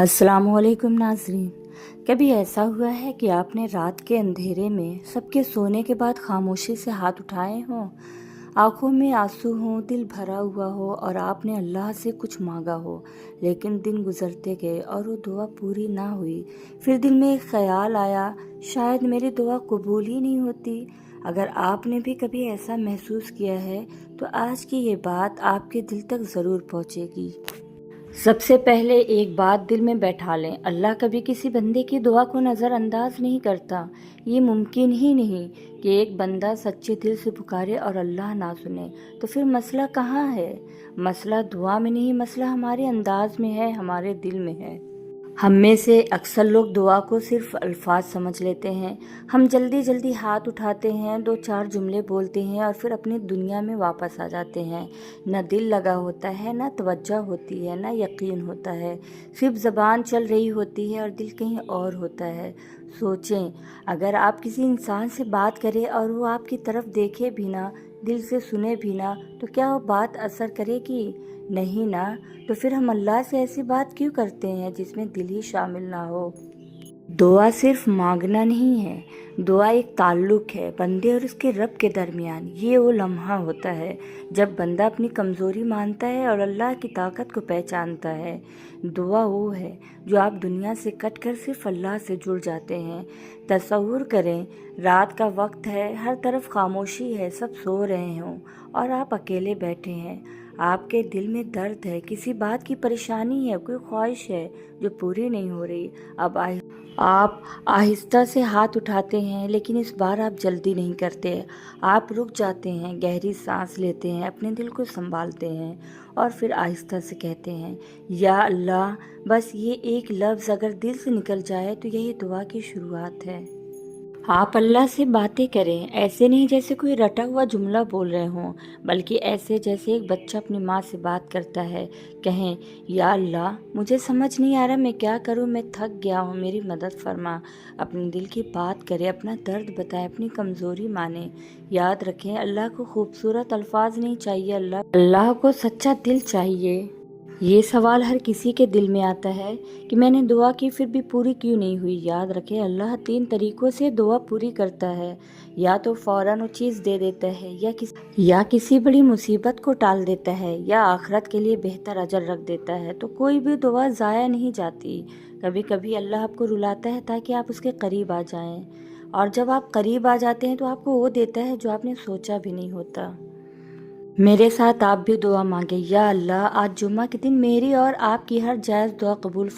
अस्सलाम वालेकुम नाज़रीन। कभी ऐसा हुआ है कि आपने रात के अंधेरे में सबके सोने के बाद खामोशी से हाथ उठाए हों, आंखों में आंसू हों, दिल भरा हुआ हो और आपने अल्लाह से कुछ मांगा हो, लेकिन दिन गुजरते गए और वो दुआ पूरी ना हुई। फिर दिल में एक ख्याल आया, शायद मेरी दुआ कबूल ही नहीं होती। अगर आपने भी कभी ऐसा महसूस किया है तो आज की ये बात आपके दिल तक ज़रूर पहुँचेगी। सबसे पहले एक बात दिल में बैठा लें, अल्लाह कभी किसी बंदे की दुआ को नज़रअंदाज नहीं करता। ये मुमकिन ही नहीं कि एक बंदा सच्चे दिल से पुकारे और अल्लाह ना सुने। तो फिर मसला कहाँ है? मसला दुआ में नहीं, मसला हमारे अंदाज में है, हमारे दिल में है। हम में से अक्सर लोग दुआ को सिर्फ अल्फाज समझ लेते हैं। हम जल्दी जल्दी हाथ उठाते हैं, दो चार जुमले बोलते हैं और फिर अपनी दुनिया में वापस आ जाते हैं। न दिल लगा होता है, न तवज्जो होती है, न यकीन होता है। सिर्फ ज़बान चल रही होती है और दिल कहीं और होता है। सोचें, अगर आप किसी इंसान से बात करें और वो आपकी तरफ देखे भी ना, दिल से सुने भी ना, तो क्या वो बात असर करेगी? नहीं ना। तो फिर हम अल्लाह से ऐसी बात क्यों करते हैं जिसमें दिल ही शामिल ना हो? दुआ सिर्फ मांगना नहीं है, दुआ एक ताल्लुक़ है बंदे और उसके रब के दरमियान। ये वो लम्हा होता है जब बंदा अपनी कमज़ोरी मानता है और अल्लाह की ताकत को पहचानता है। दुआ वो है जो आप दुनिया से कट कर सिर्फ अल्लाह से जुड़ जाते हैं। तसव्वुर करें, रात का वक्त है, हर तरफ खामोशी है, सब सो रहे हों और आप अकेले बैठे हैं। आपके दिल में दर्द है, किसी बात की परेशानी है, कोई ख्वाहिश है जो पूरी नहीं हो रही। अब आप आहिस्ता से हाथ उठाते हैं, लेकिन इस बार आप जल्दी नहीं करते। आप रुक जाते हैं, गहरी सांस लेते हैं, अपने दिल को संभालते हैं और फिर आहिस्ता से कहते हैं, या अल्लाह। बस ये एक लफ्ज़ अगर दिल से निकल जाए तो यही दुआ की शुरुआत है। आप अल्लाह से बातें करें, ऐसे नहीं जैसे कोई रटा हुआ जुमला बोल रहे हों, बल्कि ऐसे जैसे एक बच्चा अपनी माँ से बात करता है। कहें, या अल्लाह, मुझे समझ नहीं आ रहा मैं क्या करूँ, मैं थक गया हूँ, मेरी मदद फरमा। अपने दिल की बात करें, अपना दर्द बताएं, अपनी कमज़ोरी माने। याद रखें, अल्लाह को खूबसूरत अल्फाज नहीं चाहिए, अल्लाह को सच्चा दिल चाहिए। ये सवाल हर किसी के दिल में आता है कि मैंने दुआ की फिर भी पूरी क्यों नहीं हुई। याद रखें, अल्लाह 3 तरीक़ों से दुआ पूरी करता है। या तो फ़ौरन वो चीज़ दे देता है, या किसी बड़ी मुसीबत को टाल देता है, या आखिरत के लिए बेहतर अजर रख देता है। तो कोई भी दुआ ज़ाया नहीं जाती। कभी कभी अल्लाह आपको रुलाता है ताकि आप उसके करीब आ जाएं, और जब आप करीब आ जाते हैं तो आपको वो देता है जो आपने सोचा भी नहीं होता। मेरे साथ आप भी दुआ मांगे, या अल्लाह, आज जुम्मा के दिन मेरी और आपकी हर जायज़ दुआ कबूल